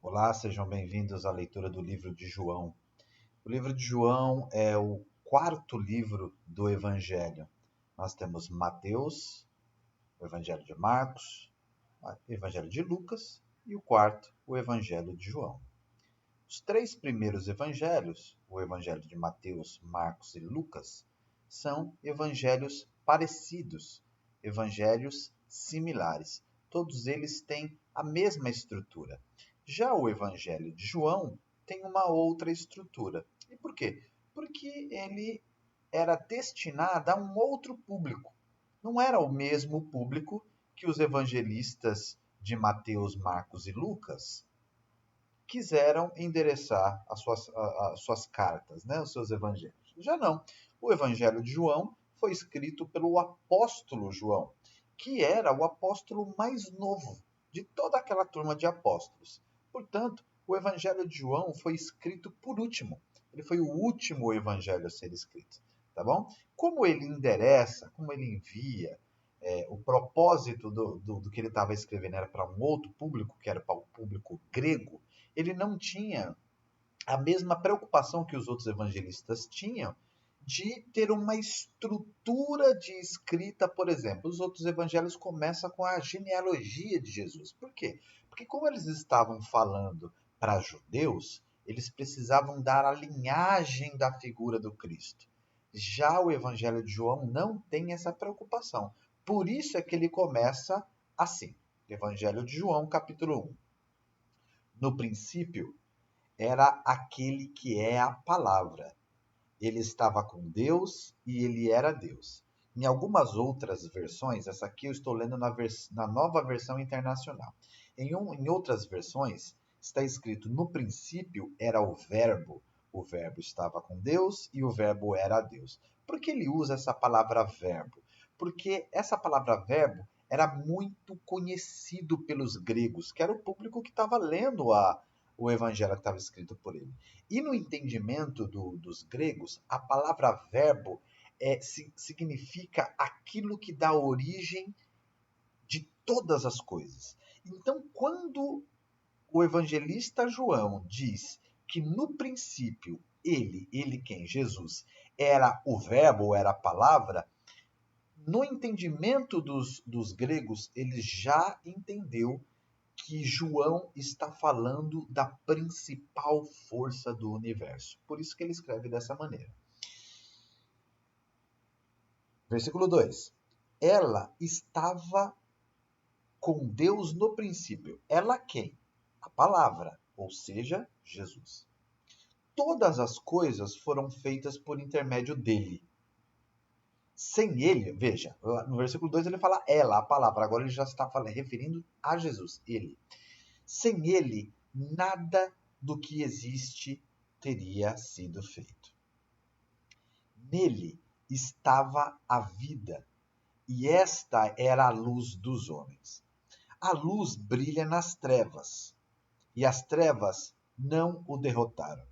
Olá, sejam bem-vindos à leitura do livro de João. O livro de João é o quarto livro do Evangelho. Nós temos Mateus, o Evangelho de Marcos, o Evangelho de Lucas e o quarto, o Evangelho de João. Os três primeiros evangelhos, o Evangelho de Mateus, Marcos e Lucas, são evangelhos parecidos, evangelhos similares. Todos eles têm a mesma estrutura. Já o Evangelho de João tem uma outra estrutura. E por quê? Porque ele era destinado a um outro público. Não era o mesmo público que os evangelistas de Mateus, Marcos e Lucas quiseram endereçar as suas cartas, né, os seus evangelhos. Já não. O Evangelho de João foi escrito pelo apóstolo João, que era o apóstolo mais novo de toda aquela turma de apóstolos. Portanto, o Evangelho de João foi escrito por último. Ele foi o último evangelho a ser escrito, tá bom? Como ele endereça, como ele envia, o propósito do que ele estava escrevendo era para um outro público, que era para o público grego, ele não tinha a mesma preocupação que os outros evangelistas tinham de ter uma estrutura de escrita, por exemplo. Os outros evangelhos começam com a genealogia de Jesus. Por quê? Porque como eles estavam falando para judeus, eles precisavam dar a linhagem da figura do Cristo. Já o Evangelho de João não tem essa preocupação. Por isso é que ele começa assim. Evangelho de João, capítulo 1. No princípio era aquele que é a palavra. Ele estava com Deus e ele era Deus. Em algumas outras versões, essa aqui eu estou lendo na nova versão internacional. Em outras versões, está escrito: no princípio era o verbo estava com Deus e o verbo era Deus. Por que ele usa essa palavra verbo? Porque essa palavra verbo era muito conhecido pelos gregos, que era o público que estava lendo o evangelho que estava escrito por ele. E no entendimento dos gregos, a palavra verbo significa aquilo que dá origem de todas as coisas. Então, quando o evangelista João diz que no princípio ele quem? Jesus, era o verbo, ou era a palavra, no entendimento dos gregos, ele já entendeu que João está falando da principal força do universo. Por isso que ele escreve dessa maneira. Versículo 2. Ela estava com Deus no princípio. Ela quem? A palavra, ou seja, Jesus. Todas as coisas foram feitas por intermédio dele. Sem ele, veja, no versículo 2 ele fala ela, a palavra, agora ele já está referindo a Jesus, ele. Sem ele, nada do que existe teria sido feito. Nele estava a vida, e esta era a luz dos homens. A luz brilha nas trevas, e as trevas não o derrotaram.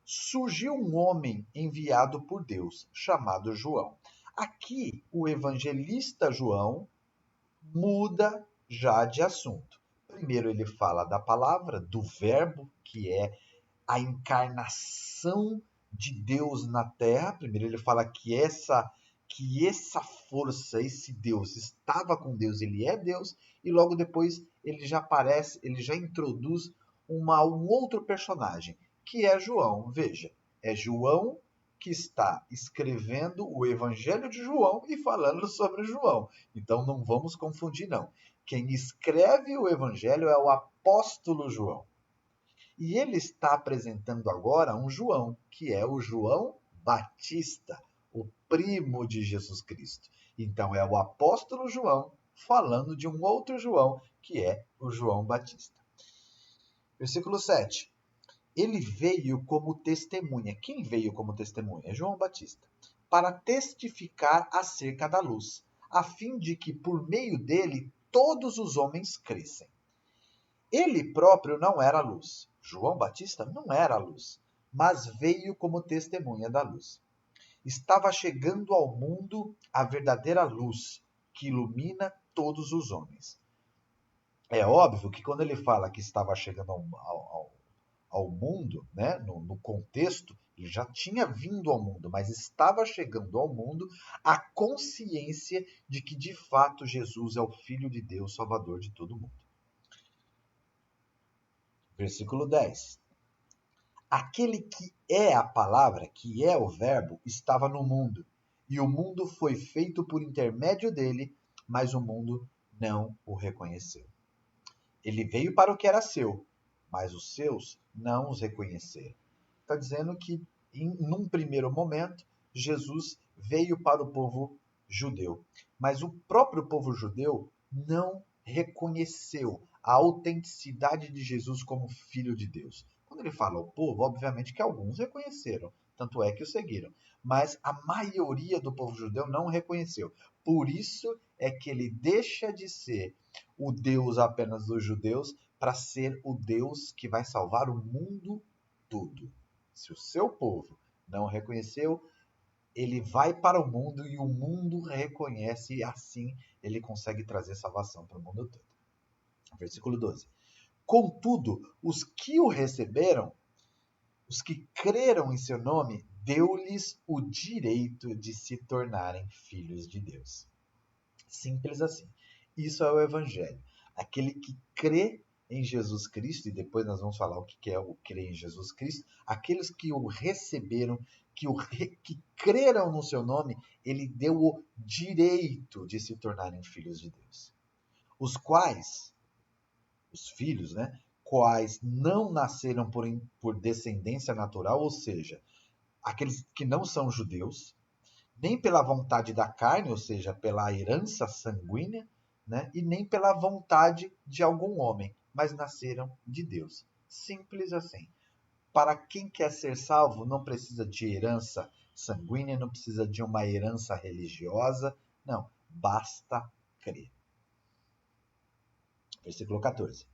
Surgiu um homem enviado por Deus, chamado João. Aqui, o evangelista João muda já de assunto. Primeiro ele fala da palavra, do verbo, que é a encarnação de Deus na terra. Primeiro ele fala que essa força, esse Deus estava com Deus, ele é Deus, e logo depois ele já aparece, ele já introduz um outro personagem, que é João. Veja, é João que está escrevendo o Evangelho de João e falando sobre João. Então não vamos confundir, não. Quem escreve o Evangelho é o apóstolo João. E ele está apresentando agora um João, que é o João Batista, o primo de Jesus Cristo. Então é o apóstolo João falando de um outro João, que é o João Batista. Versículo 7. Ele veio como testemunha. Quem veio como testemunha? João Batista. Para testificar acerca da luz, a fim de que por meio dele todos os homens crescem. Ele próprio não era a luz. João Batista não era a luz, mas veio como testemunha da luz. Estava chegando ao mundo a verdadeira luz, que ilumina todos os homens. É óbvio que quando ele fala que estava chegando ao mundo, né, no contexto, ele já tinha vindo ao mundo, mas estava chegando ao mundo a consciência de que de fato Jesus é o Filho de Deus, Salvador de todo mundo. Versículo 10. Aquele que é a palavra, que é o Verbo, estava no mundo, e o mundo foi feito por intermédio dele, mas o mundo não o reconheceu. Ele veio para o que era seu, mas os seus não os reconheceram. Está dizendo que, num primeiro momento, Jesus veio para o povo judeu, mas o próprio povo judeu não reconheceu a autenticidade de Jesus como Filho de Deus. Quando ele fala o povo, obviamente que alguns reconheceram, tanto é que o seguiram, mas a maioria do povo judeu não reconheceu. Por isso é que ele deixa de ser o Deus apenas dos judeus para ser o Deus que vai salvar o mundo todo. Se o seu povo não reconheceu, ele vai para o mundo e o mundo reconhece e assim ele consegue trazer salvação para o mundo todo. Versículo 12. Contudo, os que o receberam, os que creram em seu nome, deu-lhes o direito de se tornarem filhos de Deus. Simples assim. Isso é o Evangelho. Aquele que crê em Jesus Cristo, e depois nós vamos falar o que é o crer em Jesus Cristo, aqueles que o receberam, que creram no seu nome, ele deu o direito de se tornarem filhos de Deus. Os quais, os filhos, né? Quais não nasceram por descendência natural, ou seja, aqueles que não são judeus, nem pela vontade da carne, ou seja, pela herança sanguínea, né? E nem pela vontade de algum homem, mas nasceram de Deus. Simples assim. Para quem quer ser salvo, não precisa de herança sanguínea, não precisa de uma herança religiosa, não, basta crer. Versículo 14.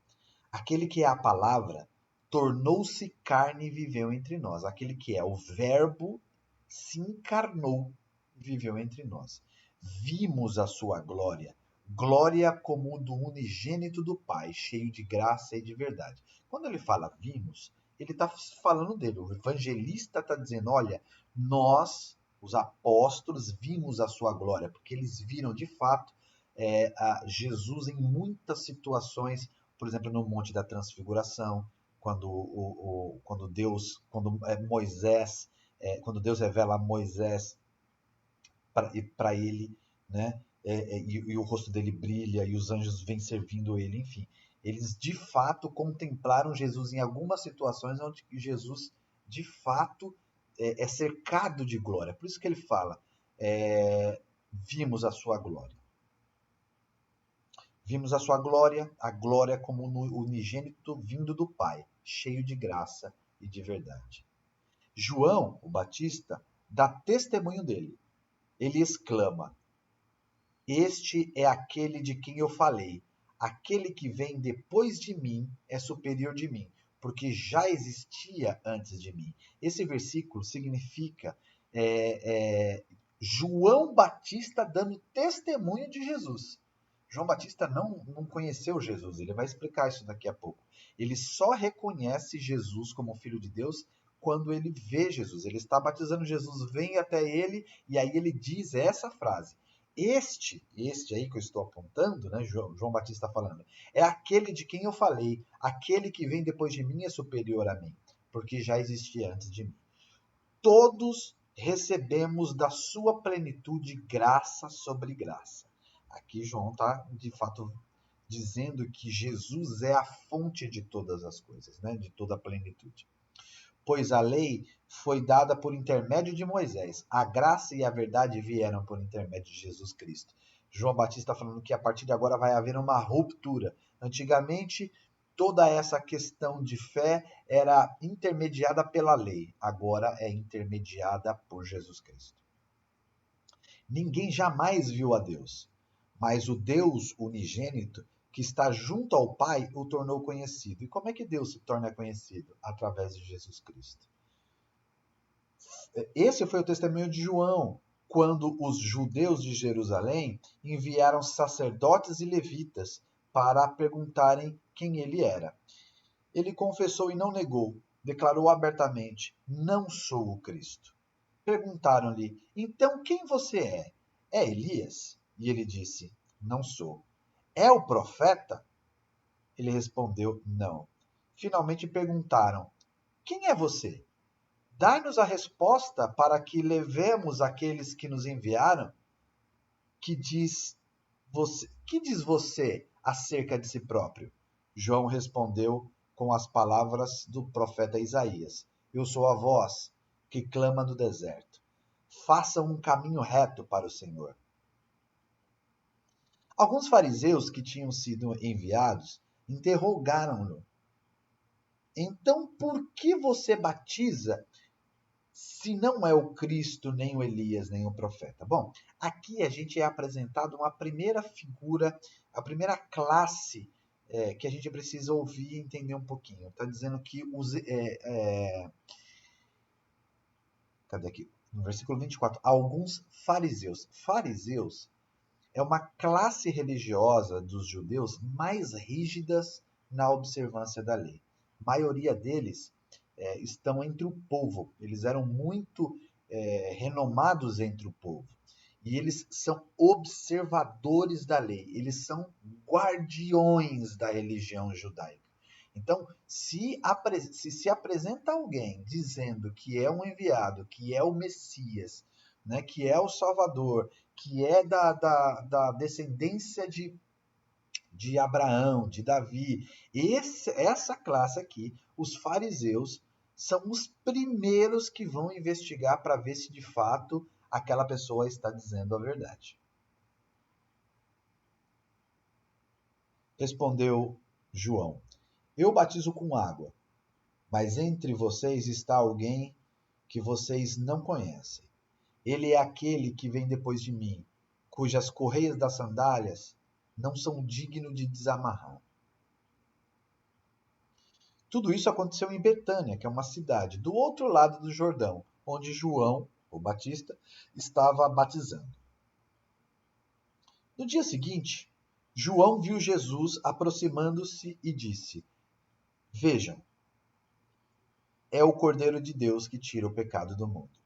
Aquele que é a palavra tornou-se carne e viveu entre nós. Aquele que é o verbo se encarnou e viveu entre nós. Vimos a sua glória, glória como do unigênito do Pai, cheio de graça e de verdade. Quando ele fala vimos, ele está falando dele. O evangelista está dizendo, olha, nós, os apóstolos, vimos a sua glória, porque eles viram de fato a Jesus em muitas situações, por exemplo, no Monte da Transfiguração, quando Deus, Moisés, quando Deus revela a Moisés para ele, né? E o rosto dele brilha e os anjos vêm servindo ele, enfim. Eles de fato contemplaram Jesus em algumas situações onde Jesus de fato é cercado de glória. Por isso que ele fala: vimos a sua glória. Vimos a glória como no unigênito vindo do Pai, cheio de graça e de verdade. João, o Batista, dá testemunho dele. Ele exclama: Este é aquele de quem eu falei. Aquele que vem depois de mim é superior de mim, porque já existia antes de mim. Esse versículo significa João Batista dando testemunho de Jesus. João Batista não conheceu Jesus, ele vai explicar isso daqui a pouco. Ele só reconhece Jesus como Filho de Deus quando ele vê Jesus. Ele está batizando Jesus, vem até ele e aí ele diz essa frase. Este aí que eu estou apontando, né, João Batista falando, é aquele de quem eu falei, aquele que vem depois de mim é superior a mim, porque já existia antes de mim. Todos recebemos da sua plenitude graça sobre graça. Aqui João está, de fato, dizendo que Jesus é a fonte de todas as coisas, né? De toda a plenitude. Pois a lei foi dada por intermédio de Moisés. A graça e a verdade vieram por intermédio de Jesus Cristo. João Batista está falando que a partir de agora vai haver uma ruptura. Antigamente, toda essa questão de fé era intermediada pela lei. Agora é intermediada por Jesus Cristo. Ninguém jamais viu a Deus, mas o Deus unigênito, que está junto ao Pai, o tornou conhecido. E como é que Deus se torna conhecido? Através de Jesus Cristo. Esse foi o testemunho de João, quando os judeus de Jerusalém enviaram sacerdotes e levitas para perguntarem quem ele era. Ele confessou e não negou, declarou abertamente: não sou o Cristo. Perguntaram-lhe: então quem você é? É Elias? E ele disse: não sou. É o profeta? Ele respondeu: não. Finalmente perguntaram: quem é você? Dai-nos a resposta para que levemos aqueles que nos enviaram. Que diz você acerca de si próprio? João respondeu com as palavras do profeta Isaías: eu sou a voz que clama no deserto. Façam um caminho reto para o Senhor. Alguns fariseus que tinham sido enviados interrogaram-no: então por que você batiza se não é o Cristo, nem o Elias, nem o profeta? Bom, aqui a gente é apresentado uma primeira figura, a primeira classe que a gente precisa ouvir e entender um pouquinho. Está dizendo que cadê aqui? No versículo 24, alguns fariseus. Fariseus é uma classe religiosa dos judeus mais rígidas na observância da lei. A maioria deles estão entre o povo. Eles eram muito renomados entre o povo. E eles são observadores da lei. Eles são guardiões da religião judaica. Então, se apresenta alguém dizendo que é um enviado, que é o Messias, né, que é o Salvador, que é da descendência de Abraão, de Davi, essa classe aqui, os fariseus, são os primeiros que vão investigar para ver se de fato aquela pessoa está dizendo a verdade. Respondeu João: eu batizo com água, mas entre vocês está alguém que vocês não conhecem. Ele é aquele que vem depois de mim, cujas correias das sandálias não são dignos de desamarrar. Tudo isso aconteceu em Betânia, que é uma cidade do outro lado do Jordão, onde João, o Batista, estava batizando. No dia seguinte, João viu Jesus aproximando-se e disse: vejam, é o Cordeiro de Deus que tira o pecado do mundo.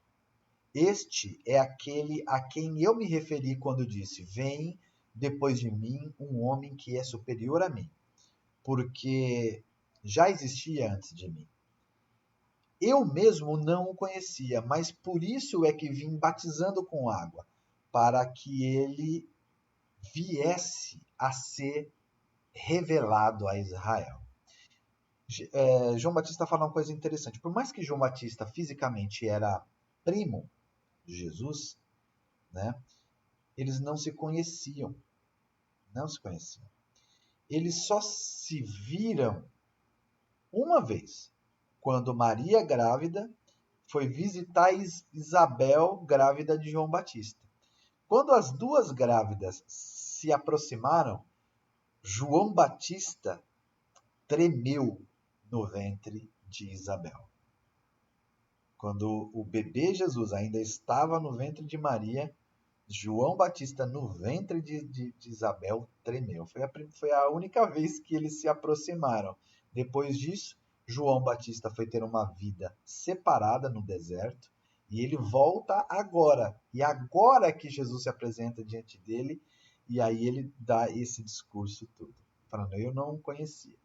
Este é aquele a quem eu me referi quando disse: vem depois de mim um homem que é superior a mim, porque já existia antes de mim. Eu mesmo não o conhecia, mas por isso é que vim batizando com água, para que ele viesse a ser revelado a Israel. João Batista fala uma coisa interessante. Por mais que João Batista fisicamente era primo de Jesus, né, eles não se conheciam. Não se conheciam. Eles só se viram uma vez, quando Maria, grávida, foi visitar Isabel, grávida de João Batista. Quando as duas grávidas se aproximaram, João Batista tremeu no ventre de Isabel. Quando o bebê Jesus ainda estava no ventre de Maria, João Batista no ventre de Isabel tremeu. Foi a única vez que eles se aproximaram. Depois disso, João Batista foi ter uma vida separada no deserto e ele volta agora. E agora que Jesus se apresenta diante dele, e aí ele dá esse discurso todo, falando: eu não o conhecia.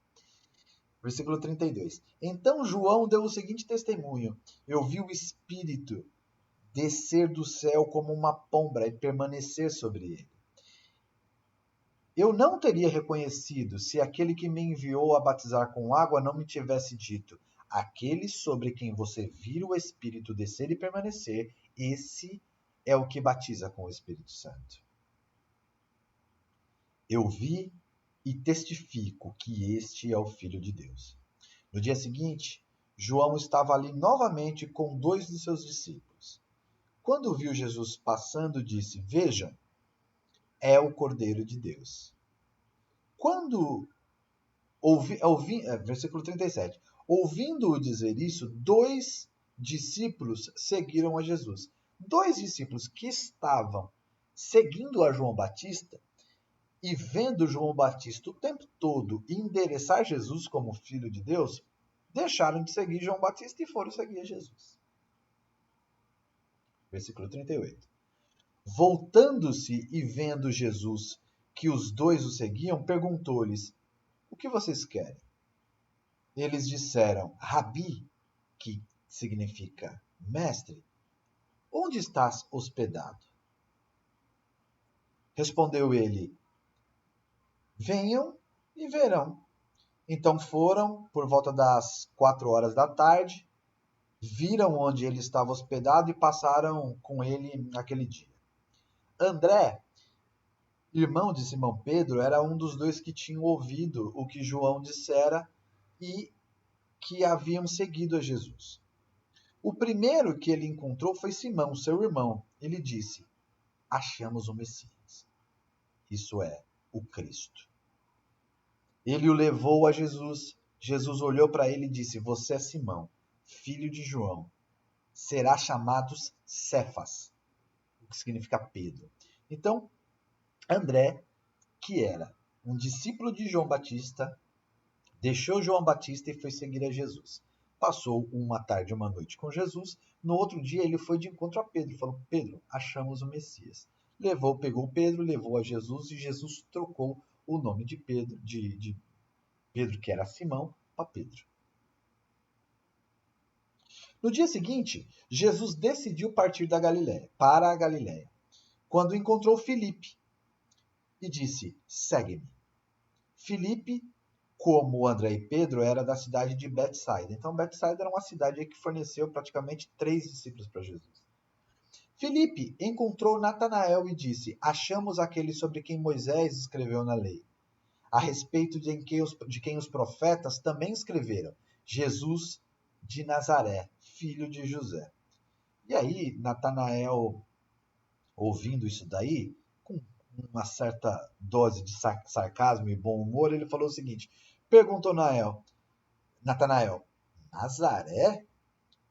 Versículo 32. Então João deu o seguinte testemunho: eu vi o Espírito descer do céu como uma pomba e permanecer sobre ele. Eu não teria reconhecido se aquele que me enviou a batizar com água não me tivesse dito: aquele sobre quem você vira o Espírito descer e permanecer, esse é o que batiza com o Espírito Santo. Eu vi e testifico que este é o Filho de Deus. No dia seguinte, João estava ali novamente com 2 de seus discípulos. Quando viu Jesus passando, disse: vejam, é o Cordeiro de Deus. Quando versículo 37. Ouvindo-o dizer isso, 2 discípulos seguiram a Jesus. 2 discípulos que estavam seguindo a João Batista e vendo João Batista o tempo todo endereçar Jesus como filho de Deus, deixaram de seguir João Batista e foram seguir Jesus. Versículo 38. Voltando-se e vendo Jesus que os dois o seguiam, perguntou-lhes: o que vocês querem? Eles disseram: Rabi, que significa mestre, onde estás hospedado? Respondeu ele: venham e verão. Então foram por volta das 4 horas da tarde, viram onde ele estava hospedado e passaram com ele aquele dia. André, irmão de Simão Pedro, era um dos dois que tinham ouvido o que João dissera e que haviam seguido a Jesus. O primeiro que ele encontrou foi Simão, seu irmão. Ele disse: achamos o Messias, isso é, o Cristo. Ele o levou a Jesus. Jesus olhou para ele e disse: você é Simão, filho de João. Será chamado Cefas, o que significa Pedro. Então, André, que era um discípulo de João Batista, deixou João Batista e foi seguir a Jesus. Passou uma tarde e uma noite com Jesus. No outro dia ele foi de encontro a Pedro e falou: Pedro, achamos o Messias. Pegou Pedro, levou a Jesus e Jesus trocou o nome de Pedro, de Pedro, que era Simão, para Pedro. No dia seguinte, Jesus decidiu partir da Galiléia, para a Galiléia, quando encontrou Filipe e disse: segue-me. Filipe, como André e Pedro, era da cidade de Betsaida. Então, Betsaida era uma cidade que forneceu praticamente 3 discípulos para Jesus. Filipe encontrou Natanael e disse: achamos aquele sobre quem Moisés escreveu na lei, a respeito de quem os profetas também escreveram, Jesus de Nazaré, filho de José. E aí, Natanael, ouvindo isso daí, com uma certa dose de sarcasmo e bom humor, ele falou o seguinte: perguntou Natanael, Nazaré?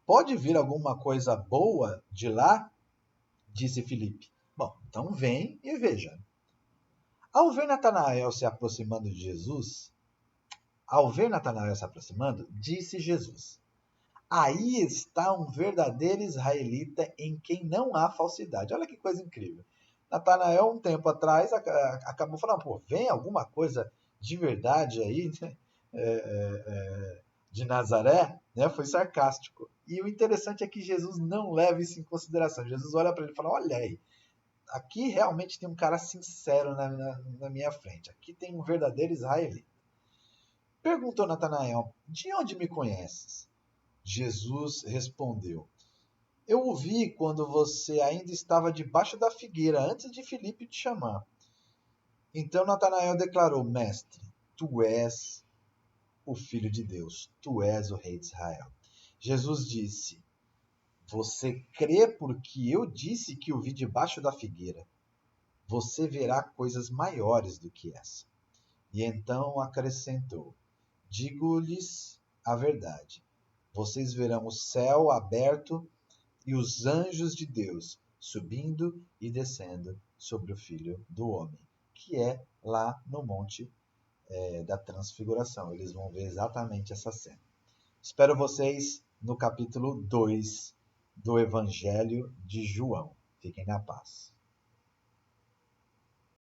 Pode vir alguma coisa boa de lá? Disse Filipe. Bom, então vem e veja. Ao ver Natanael se aproximando de Jesus, disse Jesus: aí está um verdadeiro israelita em quem não há falsidade. Olha que coisa incrível. Natanael, um tempo atrás, acabou falando: pô, vem alguma coisa de verdade aí, né? De Nazaré, né? Foi sarcástico. E o interessante é que Jesus não leva isso em consideração. Jesus olha para ele e fala: olha aí, aqui realmente tem um cara sincero na minha frente. Aqui tem um verdadeiro israelita. Perguntou Natanael: de onde me conheces? Jesus respondeu: eu o vi quando você ainda estava debaixo da figueira, antes de Filipe te chamar. Então Natanael declarou: mestre, tu és o Filho de Deus, tu és o Rei de Israel. Jesus disse: você crê porque eu disse que o vi debaixo da figueira? Você verá coisas maiores do que essa. E então acrescentou: digo-lhes a verdade. Vocês verão o céu aberto e os anjos de Deus subindo e descendo sobre o Filho do Homem, que é lá no Monte da Transfiguração. Eles vão ver exatamente essa cena. Espero vocês no capítulo 2 do Evangelho de João. Fiquem na paz.